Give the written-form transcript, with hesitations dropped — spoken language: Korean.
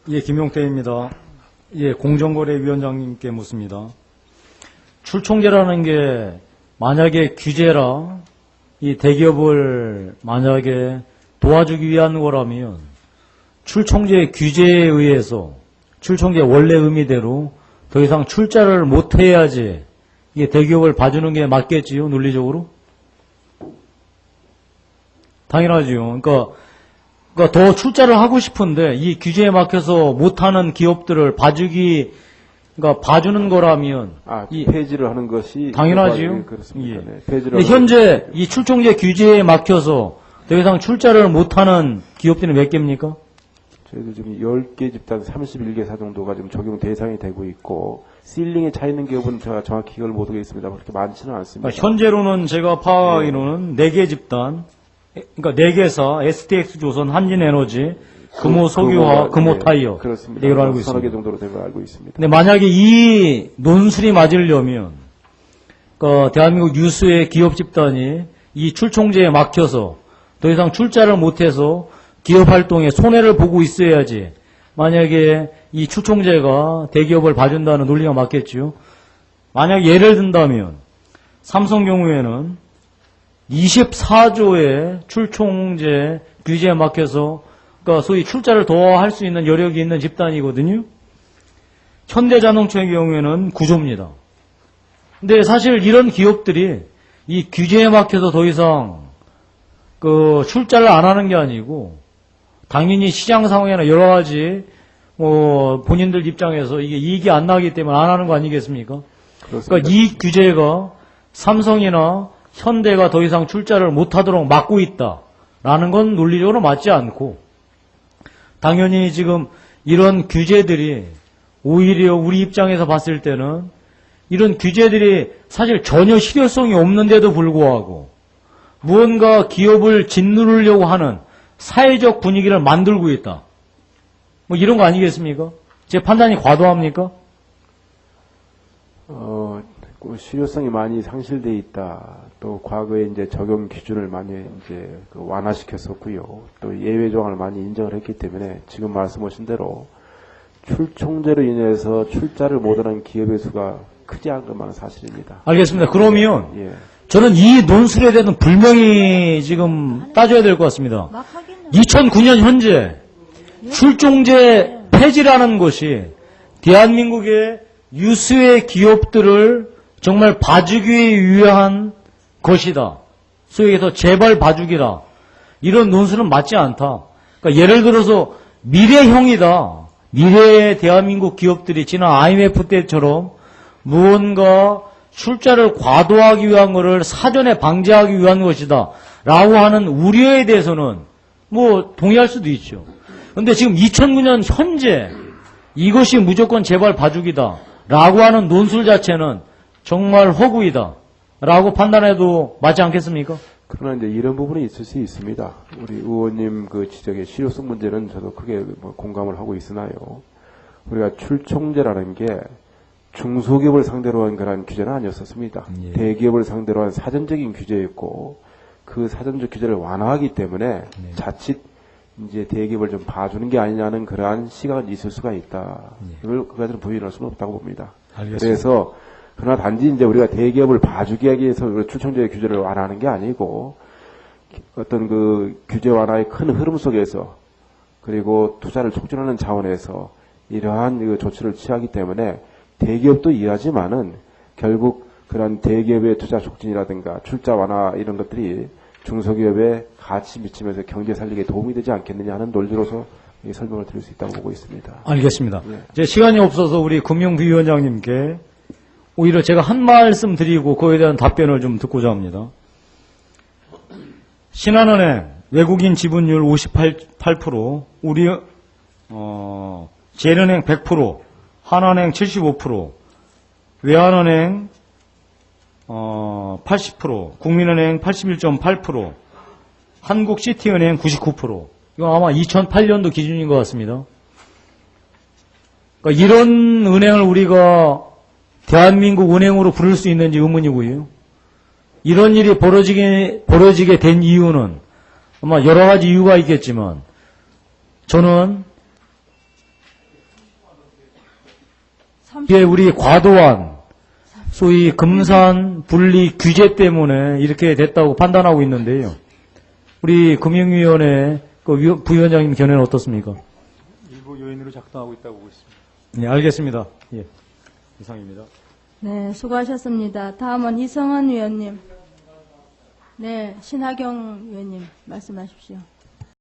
예, 김용태입니다. 예, 공정거래위원장님께 묻습니다. 출총제라는 게 만약에 규제라 이 대기업을 만약에 도와주기 위한 거라면 출총제 규제에 의해서 출총제 원래 의미대로 더 이상 출자를 못 해야지 이게 대기업을 봐주는 게 맞겠지요, 논리적으로? 당연하지요. 그러니까 더 출자를 하고 싶은데 이 규제에 막혀서 못하는 기업들을 봐주기, 그러니까 봐주는 거라면 폐지를 하는 것이 당연하지요. 그렇습니다. 예. 네, 폐지를 현재 이 출총제 규제에 막혀서 더 이상 출자를 못하는 기업들이 몇 개입니까? 저희도 지금 10개 집단 31개사 정도가 지금 적용 대상이 되고 있고 실링에 차 있는 기업은 제가 정확히 기억을 못 하겠습니다. 그렇게 많지는 않습니다. 그러니까 현재로는 제가 파악하기로는 4개 집단, 그러니까 4개사, STX조선, 한진에너지, 금호석유화, 금호타이어. 그렇습니다. 이걸 알고 서너 개 있습니다. 정도로 된 걸 알고 있습니다. 근데 만약에 이 논술이 맞으려면, 그러니까 대한민국 유수의 기업 집단이 이 출총제에 막혀서 더 이상 출자를 못해서 기업 활동에 손해를 보고 있어야지, 만약에 이 출총제가 대기업을 봐준다는 논리가 맞겠죠. 만약 예를 든다면 삼성 경우에는 24조의 출총제 규제에 막혀서 그러니까 소위 출자를 더 할 수 있는 여력이 있는 집단이거든요. 현대자동차의 경우에는 9조입니다. 근데 사실 이런 기업들이 이 규제에 막혀서 더 이상 출자를 안 하는 게 아니고 당연히 시장 상황이나 여러 가지 본인들 입장에서 이게 이익이 안 나기 때문에 안 하는 거 아니겠습니까? 그렇습니다. 그러니까 이 규제가 삼성이나 현대가 더 이상 출자를 못하도록 막고 있다라는 건 논리적으로 맞지 않고, 당연히 지금 이런 규제들이 오히려 우리 입장에서 봤을 때는 이런 규제들이 사실 전혀 실효성이 없는데도 불구하고 무언가 기업을 짓누르려고 하는 사회적 분위기를 만들고 있다. 이런 거 아니겠습니까? 제 판단이 과도합니까? 실효성이 많이 상실돼 있다. 또 과거에 이제 적용 기준을 많이 이제 완화시켰었고요. 또 예외 조항을 많이 인정을 했기 때문에 지금 말씀하신 대로 출총제로 인해서 출자를 못하는 기업의 수가 크지 않은 것만은 사실입니다. 알겠습니다. 그러면 예. 저는 이 논술에 대해서는 분명히 지금 따져야 될 것 같습니다. 2009년 현재 출총제 폐지라는 것이 대한민국의 유수의 기업들을 정말 봐주기 위한 것이다. 소위 얘기해서 제발 봐주기다. 이런 논술은 맞지 않다. 그러니까 예를 들어서 미래형이다. 미래의 대한민국 기업들이 지난 IMF 때처럼 무언가 출자를 과도하기 위한 것을 사전에 방지하기 위한 것이다. 라고 하는 우려에 대해서는 동의할 수도 있죠. 그런데 지금 2009년 현재 이것이 무조건 제발 봐주기다. 라고 하는 논술 자체는 정말 허구이다. 라고 판단해도 맞지 않겠습니까? 그러나 이제 이런 부분이 있을 수 있습니다. 우리 의원님 지적의 실효성 문제는 저도 크게 공감을 하고 있으나요. 우리가 출총제라는 게 중소기업을 상대로 한 그런 규제는 아니었었습니다. 예. 대기업을 상대로 한 사전적인 규제였고 그 사전적 규제를 완화하기 때문에 자칫 이제 대기업을 좀 봐주는 게 아니냐는 그러한 시각은 있을 수가 있다. 이걸 그가들은 부인할 수는 없다고 봅니다. 알겠습니다. 그래서 그러나 단지 이제 우리가 대기업을 봐주기 하기 위해서 출총제 규제를 완화하는 게 아니고 어떤 규제 완화의 큰 흐름 속에서 그리고 투자를 촉진하는 차원에서 이러한 조치를 취하기 때문에 대기업도 이해하지만은 결국 그런 대기업의 투자 촉진이라든가 출자 완화 이런 것들이 중소기업의 가치 미치면서 경제 살리기에 도움이 되지 않겠느냐 하는 논리로서 설명을 드릴 수 있다고 보고 있습니다. 알겠습니다. 예. 이제 시간이 없어서 우리 금융부위원장님께 오히려 제가 한 말씀 드리고 그에 대한 답변을 좀 듣고자 합니다. 신한은행 외국인 지분율 58%, 우리 제일은행 100%, 하나은행 75%, 외환은행 80%, 국민은행 81.8%, 한국시티은행 99%. 이거 아마 2008년도 기준인 것 같습니다. 그러니까 이런 은행을 우리가 대한민국 은행으로 부를 수 있는지 의문이고요. 이런 일이 벌어지게 된 이유는 아마 여러 가지 이유가 있겠지만 저는 이게 우리 과도한 소위 금산 분리 규제 때문에 이렇게 됐다고 판단하고 있는데요. 우리 금융위원회 그 부위원장님 견해는 어떻습니까? 일부 요인으로 작동하고 있다고 보고 있습니다. 네, 알겠습니다. 예, 이상입니다. 네, 수고하셨습니다. 다음은 이성은 위원님. 네, 신하경 위원님 말씀하십시오.